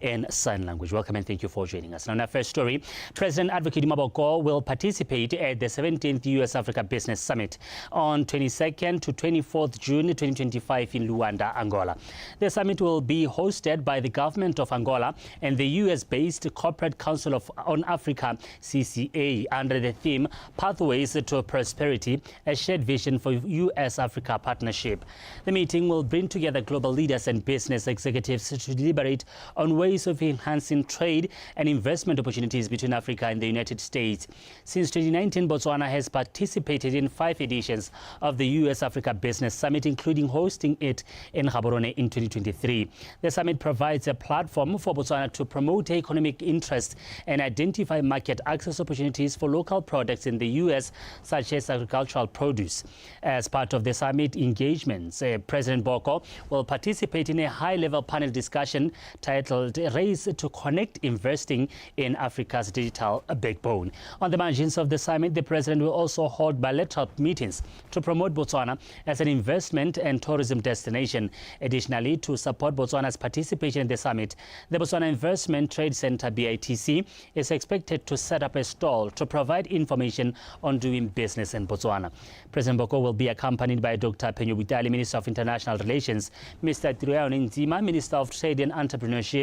in sign language. Welcome and thank you for joining us. Now, in our first story, President Advocate Maboko will participate at the 17th US-Africa Business Summit on 22nd to 24th June 2025 in Luanda, Angola. The summit will be hosted by the government of Angola and the US-based Corporate Council on Africa, CCA, under the theme Pathways to Prosperity, a shared vision for US-Africa partnership. The meeting will bring together global leaders and business executives to deliberate on ways of enhancing trade and investment opportunities between Africa and the United States. Since 2019, Botswana has participated in 5 editions of the US-Africa Business Summit, including hosting it in Gaborone in 2023. The summit provides a platform for Botswana to promote economic interest and identify market access opportunities for local products in the US, such as agricultural produce. As part of the summit engagements, President Boko will participate in a high-level panel discussion titled Race to Connect Investing in Africa's Digital Backbone. On the margins of the summit, the president will also hold bilateral meetings to promote Botswana as an investment and tourism destination. Additionally, to support Botswana's participation in the summit, the Botswana Investment Trade Center, BITC, is expected to set up a stall to provide information on doing business in Botswana. President Boko will be accompanied by Dr. Penyo Butali, Minister of International Relations, Mr. Triaone Nzima, Minister of Trade and Entrepreneurship,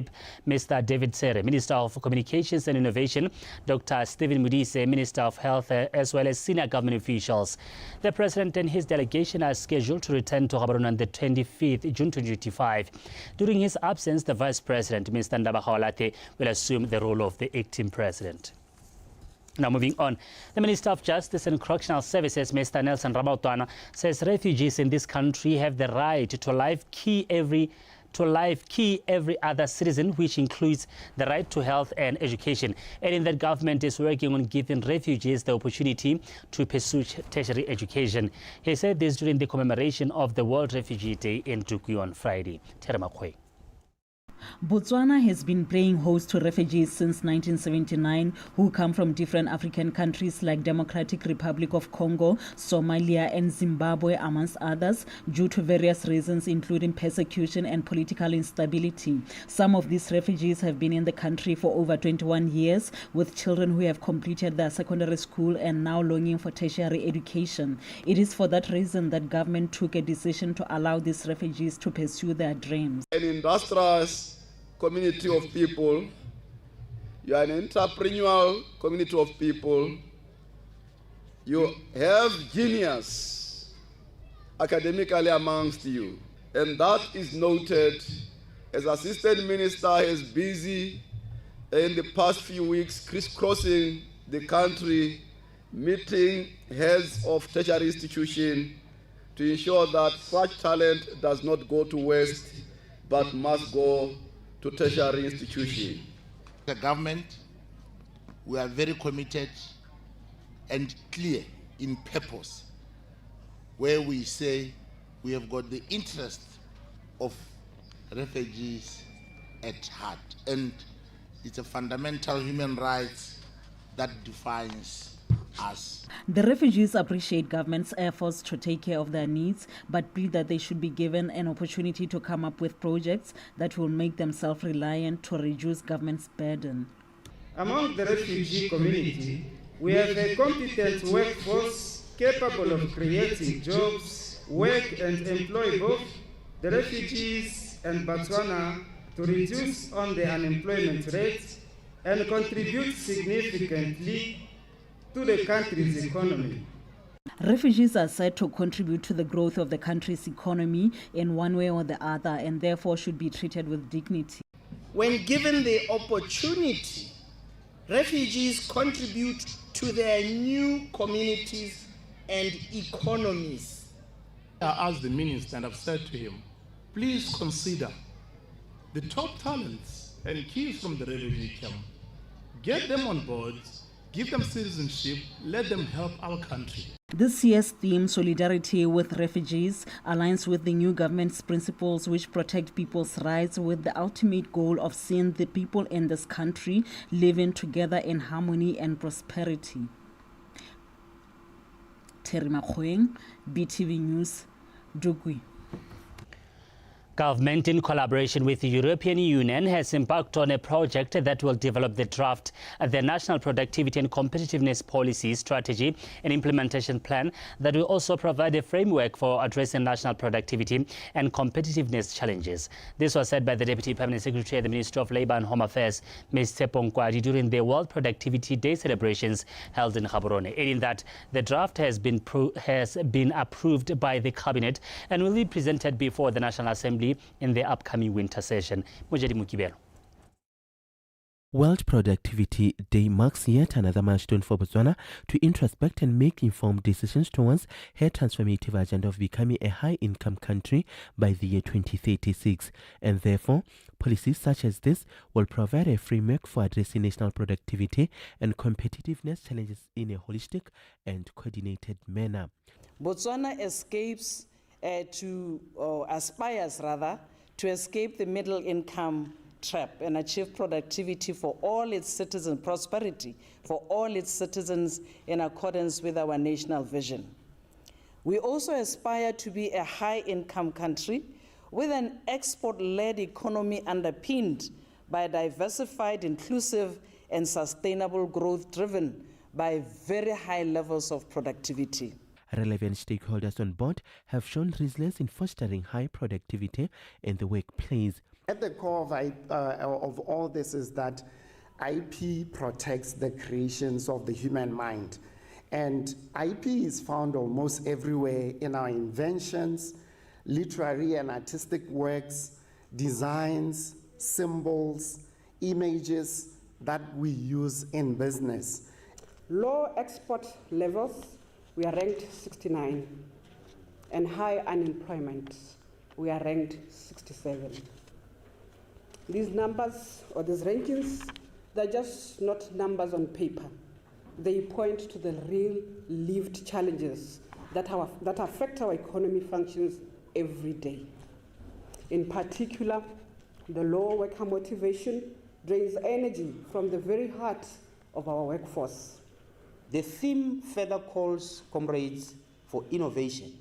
Mr. David Sere, Minister of Communications and Innovation, Dr. Stephen Mudise, Minister of Health, as well as senior government officials. The President and his delegation are scheduled to return to Gaborone on the 25th June 2025. During his absence, the Vice President, Mr. Ndaba Khaolate, will assume the role of the acting President. Now, moving on, the Minister of Justice and Correctional Services, Mr. Nelson Rabautwana, says refugees in this country have the right to life key every other citizen, which includes the right to health and education, adding that government is working on giving refugees the opportunity to pursue tertiary education. He said this during the commemoration of the World Refugee Day in Tukui on Friday. Terema. Botswana has been playing host to refugees since 1979 who come from different African countries like Democratic Republic of Congo, Somalia and Zimbabwe, amongst others, due to various reasons including persecution and political instability. Some of these refugees have been in the country for over 21 years, with children who have completed their secondary school and now longing for tertiary education. It is for that reason that government took a decision to allow these refugees to pursue their dreams. An industrious community of people, you are an entrepreneurial community of people, you have genius academically amongst you, and that is noted. As Assistant Minister is busy in the past few weeks crisscrossing the country, meeting heads of tertiary institutions to ensure that such talent does not go to waste but must go to tertiary institutions. The government, we are very committed and clear in purpose, where we say we have got the interest of refugees at heart, and it's a fundamental human right that defines us. The refugees appreciate government's efforts to take care of their needs, but plead that they should be given an opportunity to come up with projects that will make them self-reliant to reduce government's burden. Among the refugee community, we have a competent workforce capable of creating jobs, work and employ both the refugees and Botswana to reduce on the unemployment rate and contribute significantly to the country's economy. Refugees are said to contribute to the growth of the country's economy in one way or the other, and therefore should be treated with dignity. When given the opportunity, refugees contribute to their new communities and economies. I asked the minister and I've said to him, please consider the top talents and kids from the refugee camp. Get them on board, give them citizenship, let them help our country. This year's theme, Solidarity with Refugees, aligns with the new government's principles which protect people's rights, with the ultimate goal of seeing the people in this country living together in harmony and prosperity. Terima Btv-News, Tukui. Government, in collaboration with the European Union, has embarked on a project that will develop the National Productivity and Competitiveness Policy Strategy and Implementation Plan that will also provide a framework for addressing national productivity and competitiveness challenges. This was said by the Deputy Permanent Secretary at the Ministry of Labour and Home Affairs, Ms. Tshepong Nkwadi, during the World Productivity Day celebrations held in Gaborone, adding that the draft has been approved by the Cabinet and will be presented before the National Assembly in the upcoming winter session. Mujedi Mukibelo. World Productivity Day marks yet another milestone for Botswana to introspect and make informed decisions towards her transformative agenda of becoming a high-income country by the year 2036. And therefore, policies such as this will provide a framework for addressing national productivity and competitiveness challenges in a holistic and coordinated manner. Botswana aspires to escape the middle income trap and achieve productivity for all its citizens, prosperity for all its citizens in accordance with our national vision. We also aspire to be a high-income country with an export-led economy underpinned by diversified, inclusive, and sustainable growth driven by very high levels of productivity. Relevant stakeholders on board have shown resilience in fostering high productivity in the workplace. At the core of all this is that IP protects the creations of the human mind. And IP is found almost everywhere in our inventions, literary and artistic works, designs, symbols, images that we use in business. Low export levels, we are ranked 69, and high unemployment, we are ranked 67. These numbers or these rankings, they're just not numbers on paper. They point to the real lived challenges that affect our economy functions every day. In particular, the low worker motivation drains energy from the very heart of our workforce. The theme further calls, comrades, for innovation,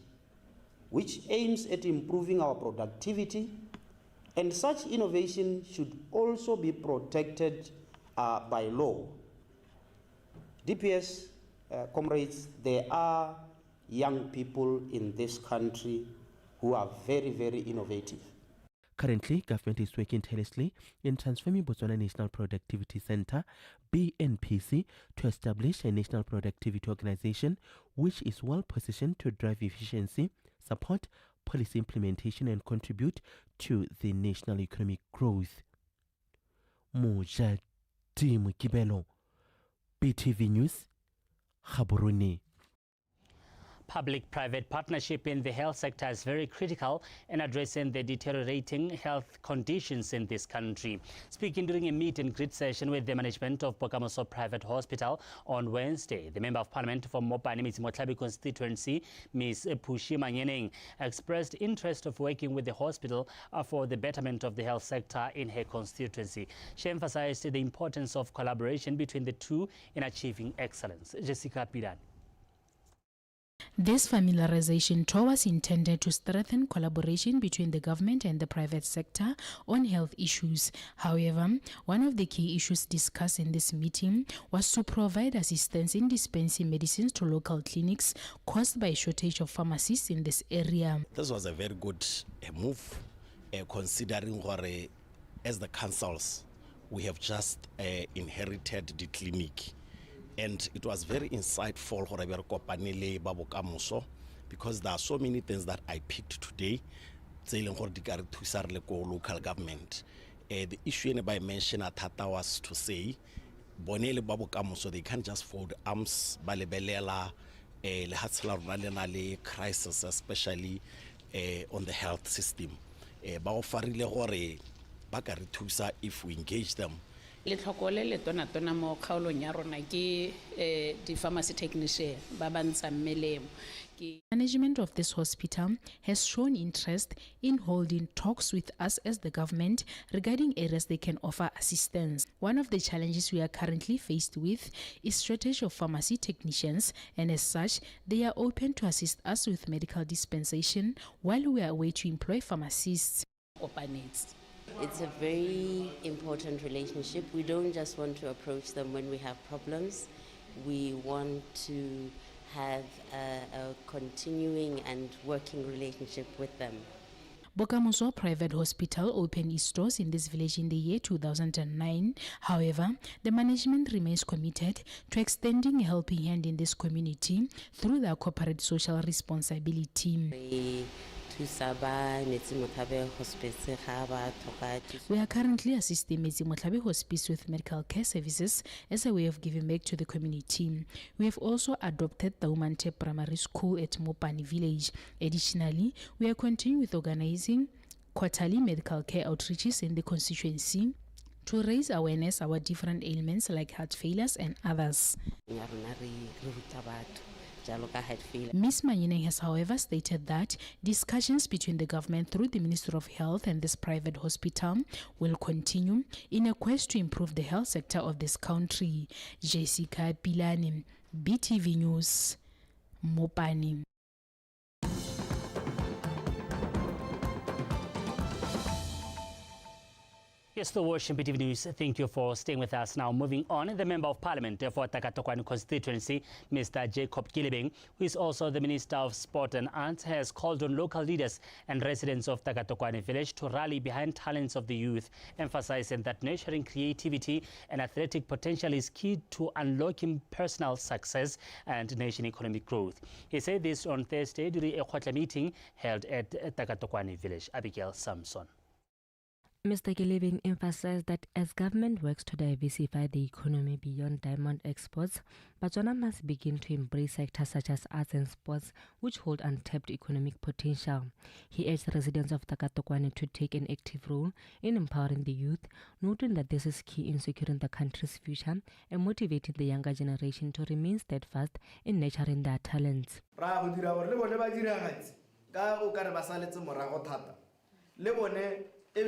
which aims at improving our productivity, and such innovation should also be protected by law. DPS, comrades, there are young people in this country who are very, very innovative. Currently, government is working tirelessly in transforming Botswana National Productivity Center, BNPC, to establish a national productivity organization which is well positioned to drive efficiency, support policy implementation, and contribute to the national economic growth. Mujedi Mukibelo, Btv-News, Gaborone. Public-private partnership in the health sector is very critical in addressing the deteriorating health conditions in this country. Speaking during a meet and greet session with the management of Bokamoso Private Hospital on Wednesday, the Member of Parliament for Mopane Motlabi constituency, Ms. Pushi Manyeneng, expressed interest of working with the hospital for the betterment of the health sector in her constituency. She emphasized the importance of collaboration between the two in achieving excellence. Jessica Pidan. This familiarization tour was intended to strengthen collaboration between the government and the private sector on health issues. However, one of the key issues discussed in this meeting was to provide assistance in dispensing medicines to local clinics caused by a shortage of pharmacists in this area. This was a very good move, considering what, as the councils, we have just inherited the clinic. And it was very insightful because there are so many things that I picked today local government. The issue anybody mentioned at Tata was to say, so they can't just fold arms, crisis, especially on the health system. If we engage them. Pharmacy technician Management of this hospital has shown interest in holding talks with us as the government regarding areas they can offer assistance. One of the challenges we are currently faced with is shortage of pharmacy technicians, and as such, they are open to assist us with medical dispensation while we are away to employ pharmacists. It's a very important relationship. We don't just want to approach them when we have problems. We want to have a continuing and working relationship with them. Bokamoso Private Hospital opened its doors in this village in the year 2009. However, the management remains committed to extending a helping hand in this community through their corporate social responsibility. We are currently assisting Metsimotlabe Hospice with medical care services as a way of giving back to the community. We have also adopted the Umante Primary School at Mopani village. Additionally, we are continuing with organizing quarterly medical care outreaches in the constituency to raise awareness about different ailments like heart failures and others. Ms. Manyineng has, however, stated that discussions between the government through the Ministry of Health and this private hospital will continue in a quest to improve the health sector of this country. Jessica Pilani, BTV News, Mopani. Yes, still watching Btv News. Thank you for staying with us. Now, moving on, the Member of Parliament for Takatokwani constituency, Mr. Jacob Gilibeng, who is also the Minister of Sport and Arts, has called on local leaders and residents of Takatokwani village to rally behind talents of the youth, emphasizing that nurturing creativity and athletic potential is key to unlocking personal success and nation economic growth. He said this on Thursday during a quarterly meeting held at Takatokwani village. Abigail Samson. Mr. Gilibeng emphasized that as government works to diversify the economy beyond diamond exports, Botswana must begin to embrace sectors such as arts and sports, which hold untapped economic potential. He urged residents of Takatokwani to take an active role in empowering the youth, noting that this is key in securing the country's future and motivating the younger generation to remain steadfast in nurturing their talents. We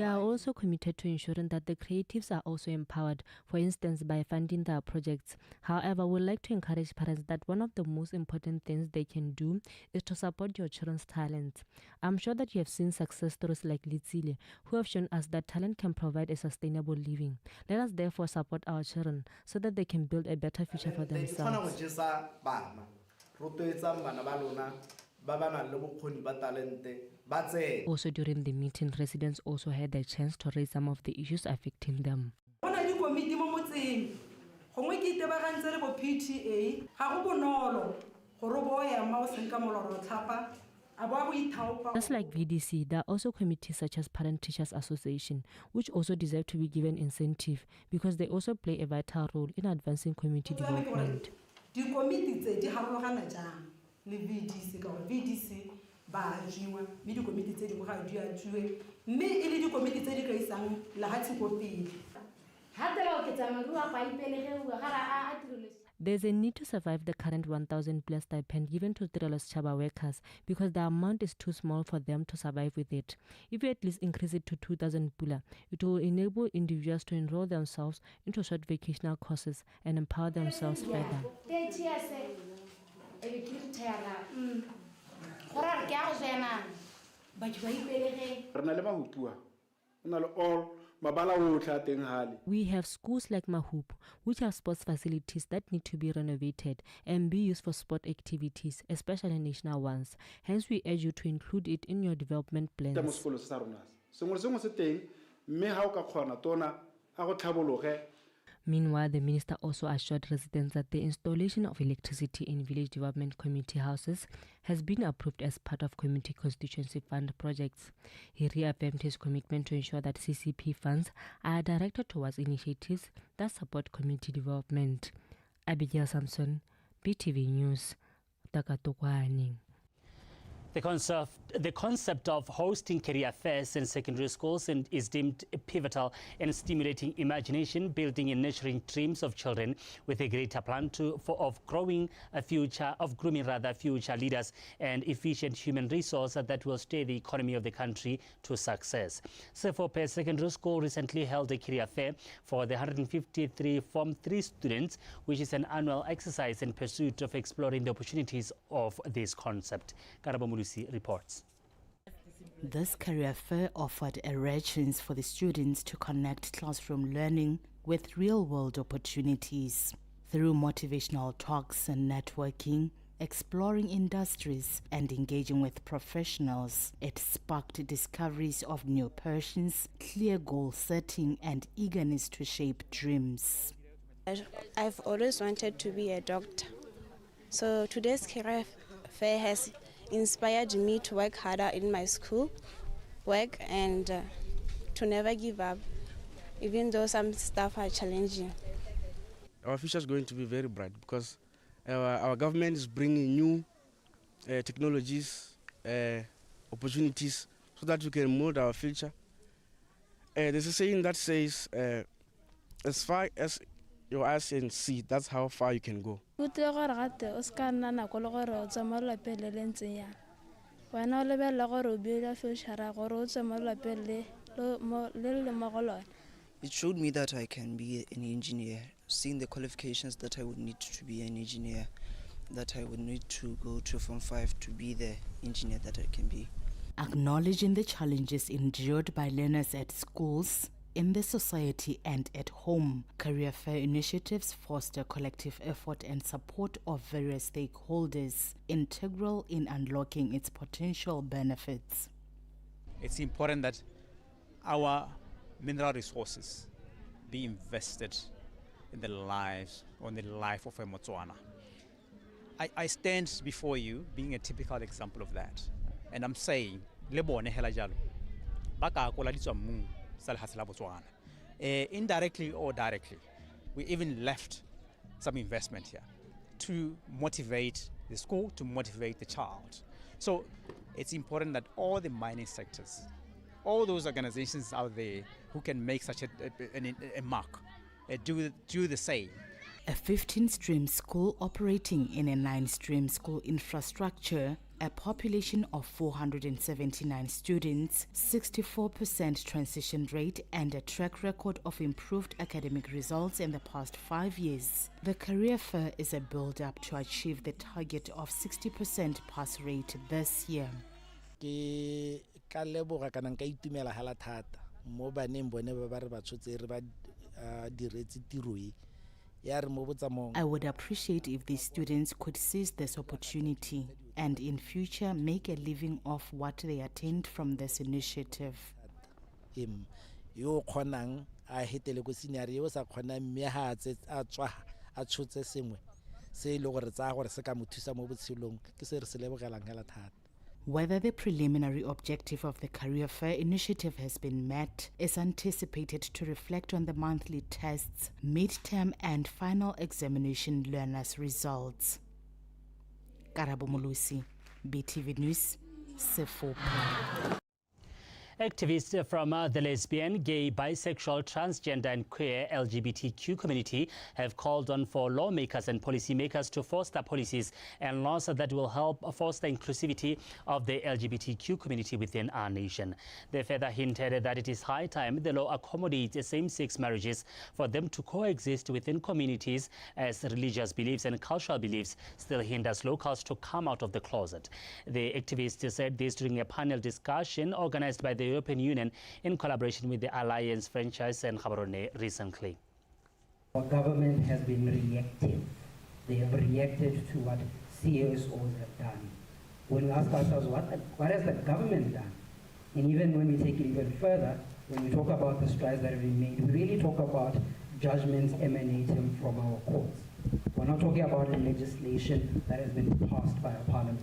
are also committed to ensuring that the creatives are also empowered, for instance, by funding their projects. However, we would like to encourage parents that one of the most important things they can do is to support your children's talents. I'm sure that you have seen success stories like Litsile, who have shown us that talent can provide a sustainable living. Let us therefore support our children so that they can build a better future for themselves. Also during the meeting, residents also had the chance to raise some of the issues affecting them. Just like VDC, there are also committees such as Parent Teachers Association, which also deserve to be given incentive because they also play a vital role in advancing community development. There's a need to survive the current 1,000 plus stipend given to Tireless Chaba workers because the amount is too small for them to survive with it. If we at least increase it to 2,000 pula, it will enable individuals to enroll themselves into short vacational courses and empower themselves further. We have schools like Mahupu, which have sports facilities that need to be renovated and be used for sport activities, especially national ones. Hence, we urge you to include it in your development plans. Meanwhile, the minister also assured residents that the installation of electricity in village development community houses has been approved as part of community constituency fund projects. He reaffirmed his commitment to ensure that CCP funds are directed towards initiatives that support community development. Abigail Samson, BTV News, Takatokwani. The concept of hosting career fairs in secondary schools is deemed pivotal in stimulating imagination, building and nurturing dreams of children with a greater plan of grooming future leaders and efficient human resource that will steer the economy of the country to success. Sefope Secondary School recently held a career fair for the 153 Form 3 students, which is an annual exercise in pursuit of exploring the opportunities of this concept. Karabo Mulusi reports. This career fair offered a rare chance for the students to connect classroom learning with real-world opportunities. Through motivational talks and networking, exploring industries and engaging with professionals, it sparked discoveries of new passions, clear goal setting and eagerness to shape dreams. I've always wanted to be a doctor. So today's career fair has inspired me to work harder in my school work and to never give up, even though some stuff are challenging. Our future is going to be very bright because our government is bringing new technologies, opportunities, so that we can mold our future. There's a saying that says, as far as your eyes can see, that's how far you can go. It showed me that I can be an engineer, seeing the qualifications that I would need to be an engineer, that I would need to go to Form 5 to be the engineer that I can be. Acknowledging the challenges endured by learners at schools, in the society and at home, career fair initiatives foster collective effort and support of various stakeholders, integral in unlocking its potential benefits. It's important that our mineral resources be invested in the life of a Botswana. I stand before you being a typical example of that, and I'm saying, indirectly or directly, we even left some investment here to motivate the school, to motivate the child. So it's important that all the mining sectors, all those organizations out there who can make such a mark, do the same. A 15-stream school operating in a 9-stream school infrastructure, a population of 479 students, 64% transition rate, and a track record of improved academic results in the past 5 years. The career fair is a build-up to achieve the target of 60% pass rate this year. I would appreciate if these students could seize this opportunity and in future make a living off what they attained from this initiative. Whether the preliminary objective of the Career Fair initiative has been met is anticipated to reflect on the monthly tests, midterm and final examination learners' results. Karabo Mulusi, Btv-News, Sefopo. Activists from the lesbian, gay, bisexual, transgender and queer LGBTQ community have called on for lawmakers and policymakers to foster policies and laws that will help foster inclusivity of the LGBTQ community within our nation. They further hinted that it is high time the law accommodates same-sex marriages for them to coexist within communities, as religious beliefs and cultural beliefs still hinders locals to come out of the closet. The activists said this during a panel discussion organized by the European Union in collaboration with the Alliance Franchise and Gaborone recently. Our government has been reactive. They have reacted to what CSOs have done. When we ask ourselves, what has the government done? And even when we take it even further, when we talk about the strides that have been made, we really talk about judgments emanating from our courts. We're not talking about legislation that has been passed by a parliament.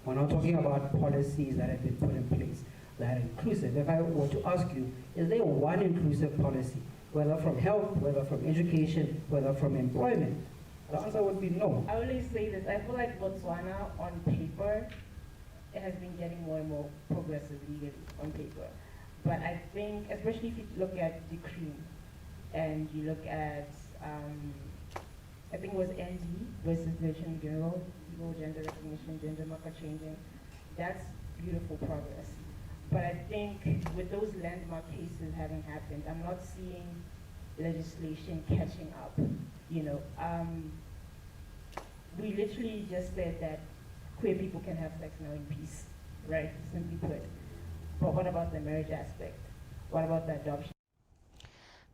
We're not talking about policies that have been put in place that are inclusive. If I were to ask you, is there one inclusive policy, whether from health, whether from education, whether from employment? The answer would be no. I always say this, I feel like Botswana on paper, it has been getting more and more progressive legally on paper. But I think, especially if you look at decree and you look at, I think it was ND versus the Attorney General, gender recognition, gender marker changing, that's beautiful progress. But I think with those landmark cases having happened, I'm not seeing legislation catching up. You know, we literally just said that queer people can have sex now in peace, right? Simply put. But what about the marriage aspect? What about the adoption?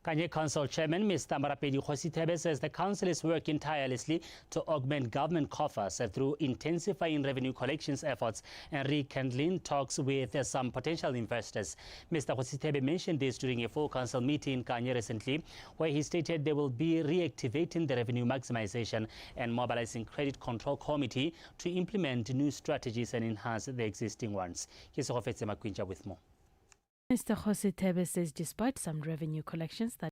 Kanye Council Chairman Mr. Marapedi Khosithebe says the council is working tirelessly to augment government coffers through intensifying revenue collections efforts and rekindling talks with some potential investors. Mr. Khosithebe mentioned this during a full council meeting in Kanye recently, where he stated they will be reactivating the revenue maximization and mobilizing credit control committee to implement new strategies and enhance the existing ones. Here's Makwinja with more. Mr. Khosithebe says despite some revenue collections that